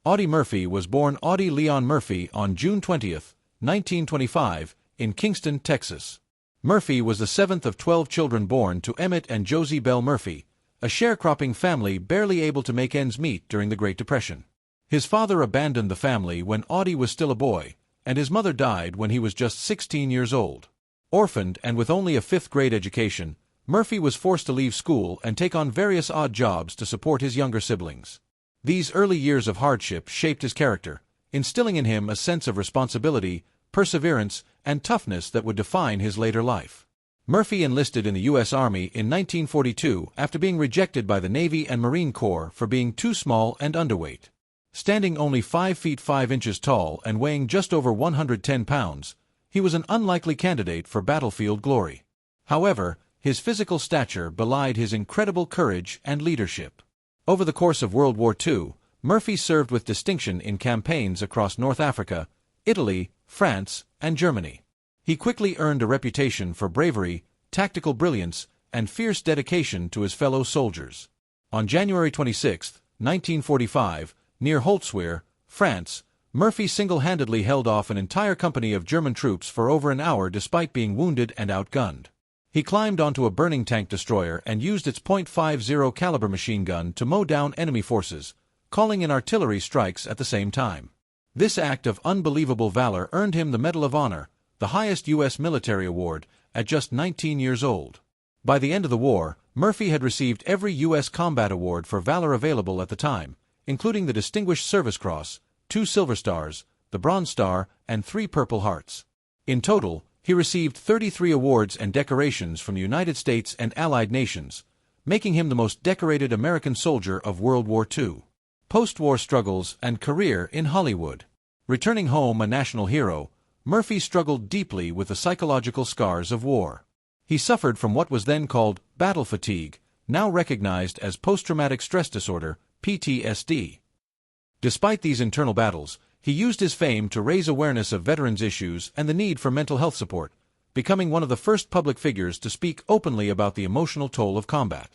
Audie Murphy was born Audie Leon Murphy on June 20, 1925, in Kingston, Texas. Murphy was the seventh of 12 children born to Emmett and Josie Bell Murphy, a sharecropping family barely able to make ends meet during the Great Depression. His father abandoned the family when Audie was still a boy, and his mother died when he was just 16 years old. Orphaned and with only a fifth-grade education, Murphy was forced to leave school and take on various odd jobs to support his younger siblings. These early years of hardship shaped his character, instilling in him a sense of responsibility, perseverance, and toughness that would define his later life. Murphy enlisted in the U.S. Army in 1942 after being rejected by the Navy and Marine Corps for being too small and underweight. Standing only 5 feet 5 inches tall and weighing just over 110 pounds, he was an unlikely candidate for battlefield glory. However, his physical stature belied his incredible courage and leadership. Over the course of World War II, Murphy served with distinction in campaigns across North Africa, Italy, France, and Germany. He quickly earned a reputation for bravery, tactical brilliance, and fierce dedication to his fellow soldiers. On January 26, 1945, near Holtzwihr, France, Murphy single-handedly held off an entire company of German troops for over an hour despite being wounded and outgunned. He climbed onto a burning tank destroyer and used its .50 caliber machine gun to mow down enemy forces, calling in artillery strikes at the same time. This act of unbelievable valor earned him the Medal of Honor, the highest U.S. military award, at just 19 years old. By the end of the war, Murphy had received every U.S. combat award for valor available at the time, including the Distinguished Service Cross, 2 Silver Stars, the Bronze Star, and 3 Purple Hearts. In total, he received 33 awards and decorations from the United States and Allied nations, making him the most decorated American soldier of World War II. Post-war struggles and career in Hollywood. Returning home a national hero, Murphy struggled deeply with the psychological scars of war. He suffered from what was then called battle fatigue, now recognized as post-traumatic stress disorder, PTSD. Despite these internal battles, he used his fame to raise awareness of veterans' issues and the need for mental health support, becoming one of the first public figures to speak openly about the emotional toll of combat.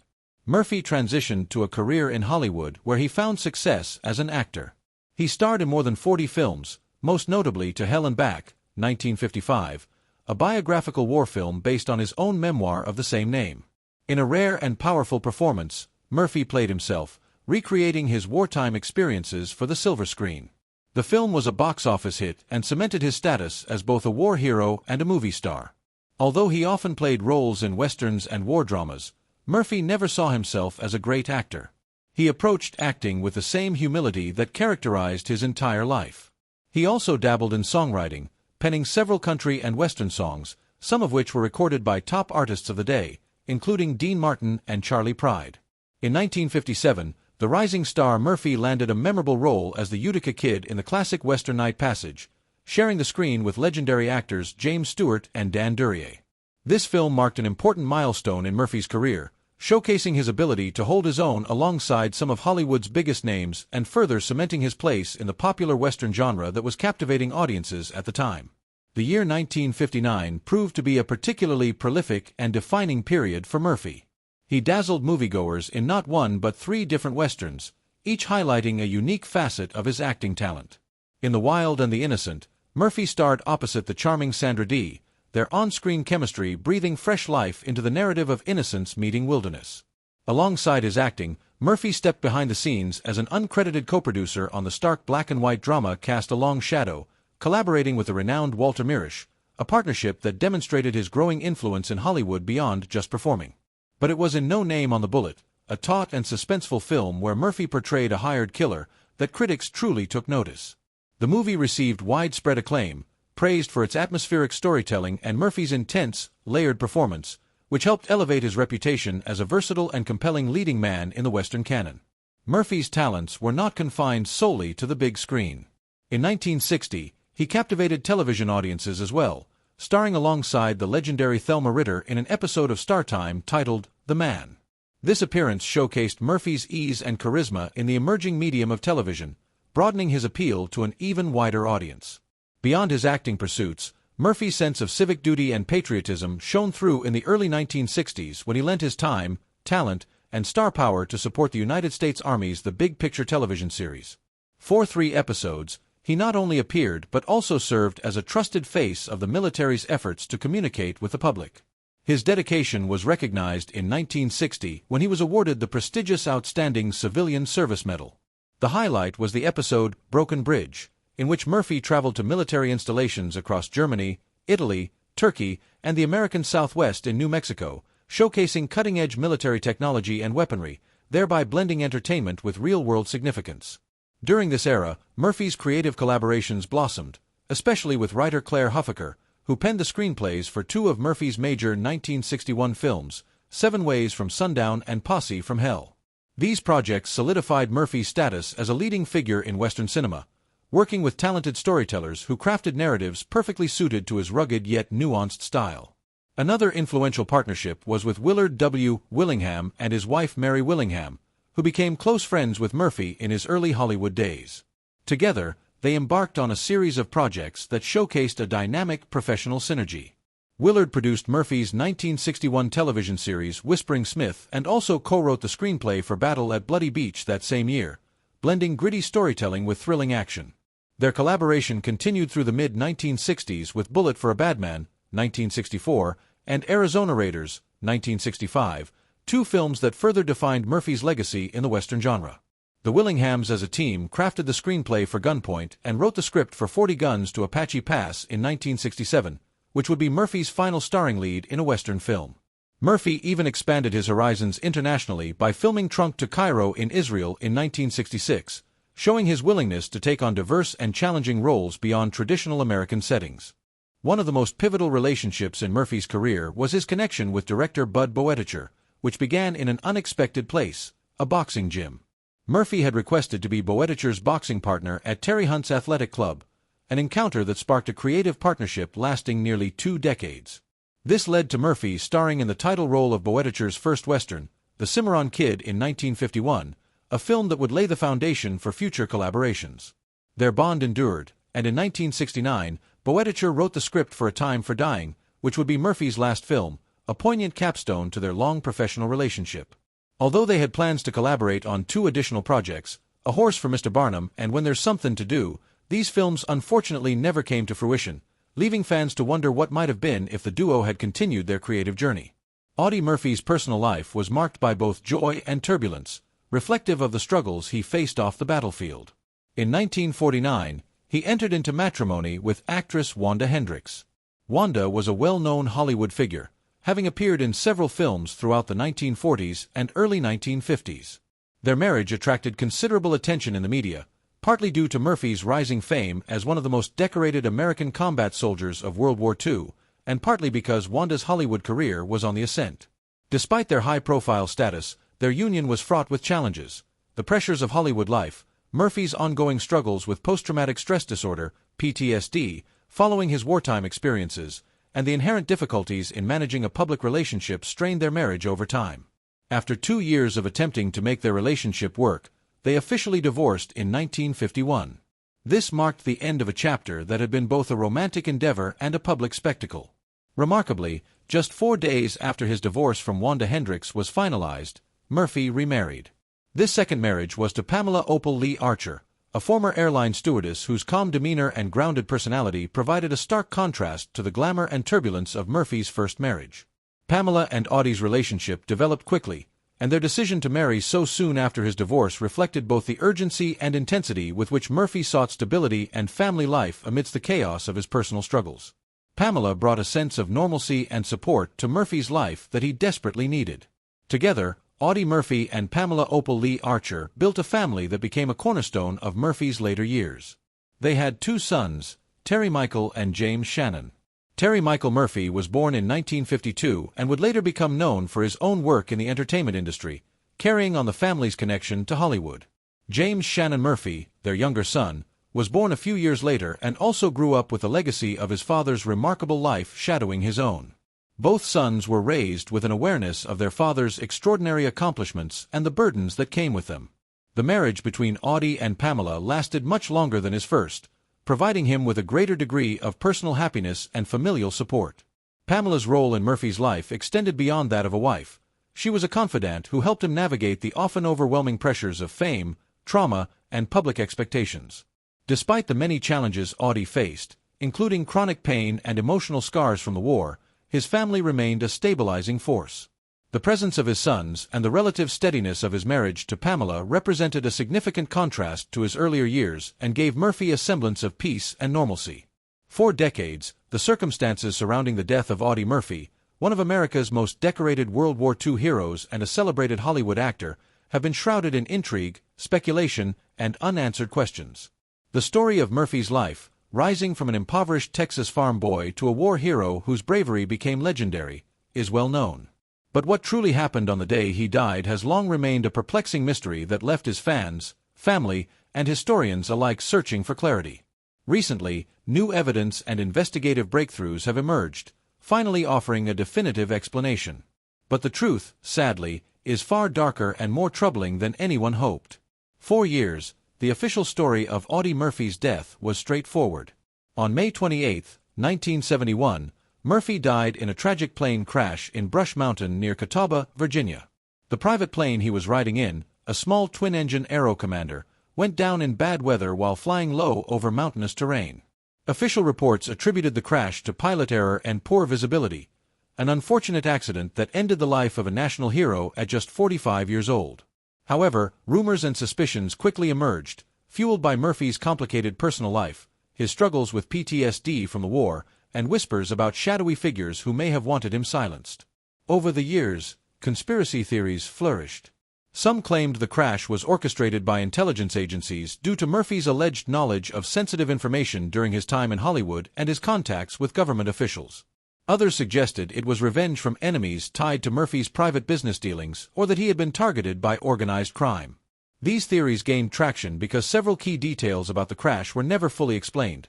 Murphy transitioned to a career in Hollywood where he found success as an actor. He starred in more than 40 films, most notably To Hell and Back, 1955, a biographical war film based on his own memoir of the same name. In a rare and powerful performance, Murphy played himself, recreating his wartime experiences for the silver screen. The film was a box office hit and cemented his status as both a war hero and a movie star. Although he often played roles in westerns and war dramas, Murphy never saw himself as a great actor. He approached acting with the same humility that characterized his entire life. He also dabbled in songwriting, penning several country and western songs, some of which were recorded by top artists of the day, including Dean Martin and Charley Pride. In 1957, the rising star Murphy landed a memorable role as the Utica Kid in the classic western Night Passage, sharing the screen with legendary actors James Stewart and Dan Duryea. This film marked an important milestone in Murphy's career, showcasing his ability to hold his own alongside some of Hollywood's biggest names and further cementing his place in the popular western genre that was captivating audiences at the time. The year 1959 proved to be a particularly prolific and defining period for Murphy. He dazzled moviegoers in not one but 3 different westerns, each highlighting a unique facet of his acting talent. In The Wild and the Innocent, Murphy starred opposite the charming Sandra Dee, their on-screen chemistry breathing fresh life into the narrative of innocence meeting wilderness. Alongside his acting, Murphy stepped behind the scenes as an uncredited co-producer on the stark black-and-white drama Cast a Long Shadow, collaborating with the renowned Walter Mirisch, a partnership that demonstrated his growing influence in Hollywood beyond just performing. But it was in No Name on the Bullet, a taut and suspenseful film where Murphy portrayed a hired killer, that critics truly took notice. The movie received widespread acclaim, praised for its atmospheric storytelling and Murphy's intense, layered performance, which helped elevate his reputation as a versatile and compelling leading man in the Western canon. Murphy's talents were not confined solely to the big screen. In 1960, he captivated television audiences as well, starring alongside the legendary Thelma Ritter in an episode of Startime titled The Man. This appearance showcased Murphy's ease and charisma in the emerging medium of television, broadening his appeal to an even wider audience. Beyond his acting pursuits, Murphy's sense of civic duty and patriotism shone through in the early 1960s when he lent his time, talent, and star power to support the United States Army's The Big Picture television series. For 3 episodes, he not only appeared but also served as a trusted face of the military's efforts to communicate with the public. His dedication was recognized in 1960 when he was awarded the prestigious Outstanding Civilian Service Medal. The highlight was the episode Broken Bridge, in which Murphy traveled to military installations across Germany, Italy, Turkey, and the American Southwest in New Mexico, showcasing cutting-edge military technology and weaponry, thereby blending entertainment with real-world significance. During this era, Murphy's creative collaborations blossomed, especially with writer Claire Huffaker, who penned the screenplays for 2 of Murphy's major 1961 films, 7 Ways from Sundown and Posse from Hell. These projects solidified Murphy's status as a leading figure in Western cinema, working with talented storytellers who crafted narratives perfectly suited to his rugged yet nuanced style. Another influential partnership was with Willard W. Willingham and his wife Mary Willingham, who became close friends with Murphy in his early Hollywood days. Together, they embarked on a series of projects that showcased a dynamic professional synergy. Willard produced Murphy's 1961 television series Whispering Smith and also co-wrote the screenplay for Battle at Bloody Beach that same year, blending gritty storytelling with thrilling action. Their collaboration continued through the mid-1960s with Bullet for a Bad Man, 1964, and Arizona Raiders, 1965, 2 films that further defined Murphy's legacy in the Western genre. The Willinghams as a team crafted the screenplay for Gunpoint and wrote the script for 40 Guns to Apache Pass in 1967, which would be Murphy's final starring lead in a Western film. Murphy even expanded his horizons internationally by filming Trunk to Cairo in Israel in 1966, showing his willingness to take on diverse and challenging roles beyond traditional American settings. One of the most pivotal relationships in Murphy's career was his connection with director Bud Boeticher, which began in an unexpected place, a boxing gym. Murphy had requested to be Boeticher's boxing partner at Terry Hunt's athletic club, an encounter that sparked a creative partnership lasting nearly 2 decades. This led to Murphy starring in the title role of Boeticher's first Western, The Cimarron Kid in 1951, a film that would lay the foundation for future collaborations. Their bond endured, and in 1969, Boeticher wrote the script for A Time for Dying, which would be Murphy's last film, a poignant capstone to their long professional relationship. Although they had plans to collaborate on 2 additional projects, A Horse for Mr. Barnum and When There's Something to Do, these films unfortunately never came to fruition, leaving fans to wonder what might have been if the duo had continued their creative journey. Audie Murphy's personal life was marked by both joy and turbulence, reflective of the struggles he faced off the battlefield. In 1949, he entered into matrimony with actress Wanda Hendrix. Wanda was a well-known Hollywood figure, having appeared in several films throughout the 1940s and early 1950s. Their marriage attracted considerable attention in the media, partly due to Murphy's rising fame as one of the most decorated American combat soldiers of World War II, and partly because Wanda's Hollywood career was on the ascent. Despite their high-profile status, their union was fraught with challenges: the pressures of Hollywood life, Murphy's ongoing struggles with post-traumatic stress disorder, PTSD, following his wartime experiences, and the inherent difficulties in managing a public relationship strained their marriage over time. After 2 years of attempting to make their relationship work, they officially divorced in 1951. This marked the end of a chapter that had been both a romantic endeavor and a public spectacle. Remarkably, just 4 days after his divorce from Wanda Hendrix was finalized, Murphy remarried. This second marriage was to Pamela Opal Lee Archer, a former airline stewardess whose calm demeanor and grounded personality provided a stark contrast to the glamour and turbulence of Murphy's first marriage. Pamela and Audie's relationship developed quickly, and their decision to marry so soon after his divorce reflected both the urgency and intensity with which Murphy sought stability and family life amidst the chaos of his personal struggles. Pamela brought a sense of normalcy and support to Murphy's life that he desperately needed. Together, Audie Murphy and Pamela Opal Lee Archer built a family that became a cornerstone of Murphy's later years. They had 2 sons, Terry Michael and James Shannon. Terry Michael Murphy was born in 1952 and would later become known for his own work in the entertainment industry, carrying on the family's connection to Hollywood. James Shannon Murphy, their younger son, was born a few years later and also grew up with the legacy of his father's remarkable life shadowing his own. Both sons were raised with an awareness of their father's extraordinary accomplishments and the burdens that came with them. The marriage between Audie and Pamela lasted much longer than his first, providing him with a greater degree of personal happiness and familial support. Pamela's role in Murphy's life extended beyond that of a wife. She was a confidant who helped him navigate the often overwhelming pressures of fame, trauma, and public expectations. Despite the many challenges Audie faced, including chronic pain and emotional scars from the war, his family remained a stabilizing force. The presence of his sons and the relative steadiness of his marriage to Pamela represented a significant contrast to his earlier years and gave Murphy a semblance of peace and normalcy. For decades, the circumstances surrounding the death of Audie Murphy, one of America's most decorated World War II heroes and a celebrated Hollywood actor, have been shrouded in intrigue, speculation, and unanswered questions. The story of Murphy's life, rising from an impoverished Texas farm boy to a war hero whose bravery became legendary, is well known. But what truly happened on the day he died has long remained a perplexing mystery that left his fans, family, and historians alike searching for clarity. Recently, new evidence and investigative breakthroughs have emerged, finally offering a definitive explanation. But the truth, sadly, is far darker and more troubling than anyone hoped. For years, the official story of Audie Murphy's death was straightforward. On May 28, 1971, Murphy died in a tragic plane crash in Brush Mountain near Catawba, Virginia. The private plane he was riding in, a small twin-engine Aero Commander, went down in bad weather while flying low over mountainous terrain. Official reports attributed the crash to pilot error and poor visibility, an unfortunate accident that ended the life of a national hero at just 45 years old. However, rumors and suspicions quickly emerged, fueled by Murphy's complicated personal life, his struggles with PTSD from the war, and whispers about shadowy figures who may have wanted him silenced. Over the years, conspiracy theories flourished. Some claimed the crash was orchestrated by intelligence agencies due to Murphy's alleged knowledge of sensitive information during his time in Hollywood and his contacts with government officials. Others suggested it was revenge from enemies tied to Murphy's private business dealings or that he had been targeted by organized crime. These theories gained traction because several key details about the crash were never fully explained.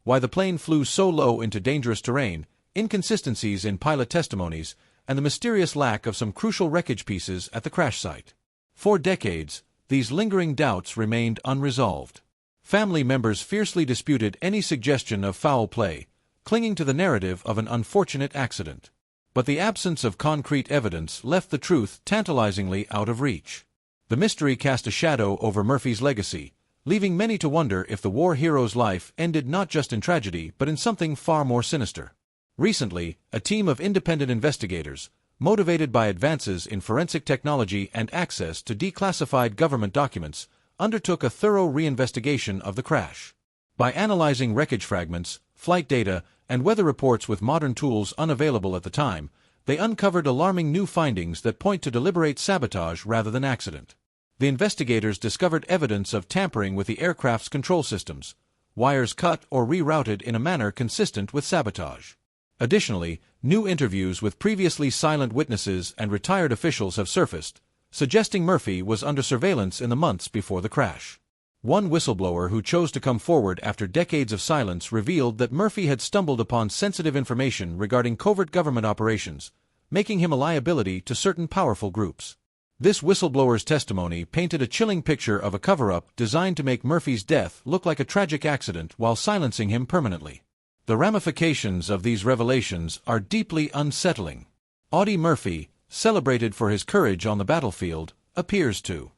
Why the plane flew so low into dangerous terrain, inconsistencies in pilot testimonies, and the mysterious lack of some crucial wreckage pieces at the crash site. For decades, these lingering doubts remained unresolved. Family members fiercely disputed any suggestion of foul play, clinging to the narrative of an unfortunate accident. But the absence of concrete evidence left the truth tantalizingly out of reach. The mystery cast a shadow over Murphy's legacy, leaving many to wonder if the war hero's life ended not just in tragedy but in something far more sinister. Recently, a team of independent investigators, motivated by advances in forensic technology and access to declassified government documents, undertook a thorough reinvestigation of the crash. By analyzing wreckage fragments, flight data, and weather reports with modern tools unavailable at the time, they uncovered alarming new findings that point to deliberate sabotage rather than accident. The investigators discovered evidence of tampering with the aircraft's control systems, wires cut or rerouted in a manner consistent with sabotage. Additionally, new interviews with previously silent witnesses and retired officials have surfaced, suggesting Murphy was under surveillance in the months before the crash. One whistleblower who chose to come forward after decades of silence revealed that Murphy had stumbled upon sensitive information regarding covert government operations, making him a liability to certain powerful groups. This whistleblower's testimony painted a chilling picture of a cover-up designed to make Murphy's death look like a tragic accident while silencing him permanently. The ramifications of these revelations are deeply unsettling. Audie Murphy, celebrated for his courage on the battlefield, appears to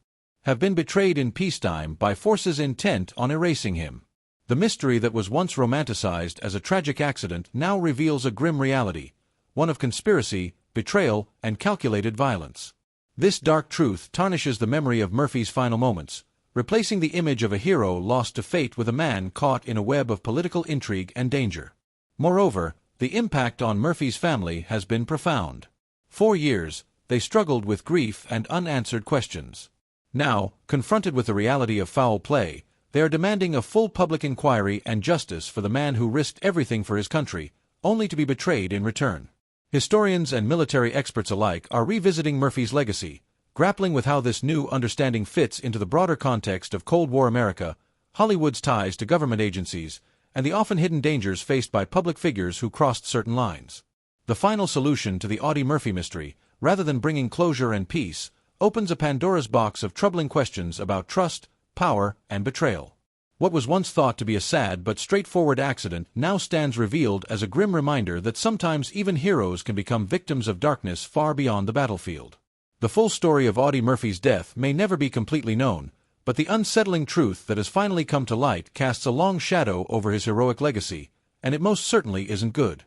have been betrayed in peacetime by forces intent on erasing him. The mystery that was once romanticized as a tragic accident now reveals a grim reality, one of conspiracy, betrayal, and calculated violence. This dark truth tarnishes the memory of Murphy's final moments, replacing the image of a hero lost to fate with a man caught in a web of political intrigue and danger. Moreover, the impact on Murphy's family has been profound. For years, they struggled with grief and unanswered questions. Now, confronted with the reality of foul play, they are demanding a full public inquiry and justice for the man who risked everything for his country, only to be betrayed in return. Historians and military experts alike are revisiting Murphy's legacy, grappling with how this new understanding fits into the broader context of Cold War America, Hollywood's ties to government agencies, and the often hidden dangers faced by public figures who crossed certain lines. The final solution to the Audie Murphy mystery, rather than bringing closure and peace, opens a Pandora's box of troubling questions about trust, power, and betrayal. What was once thought to be a sad but straightforward accident now stands revealed as a grim reminder that sometimes even heroes can become victims of darkness far beyond the battlefield. The full story of Audie Murphy's death may never be completely known, But the unsettling truth that has finally come to light casts a long shadow over his heroic legacy, and it most certainly isn't good.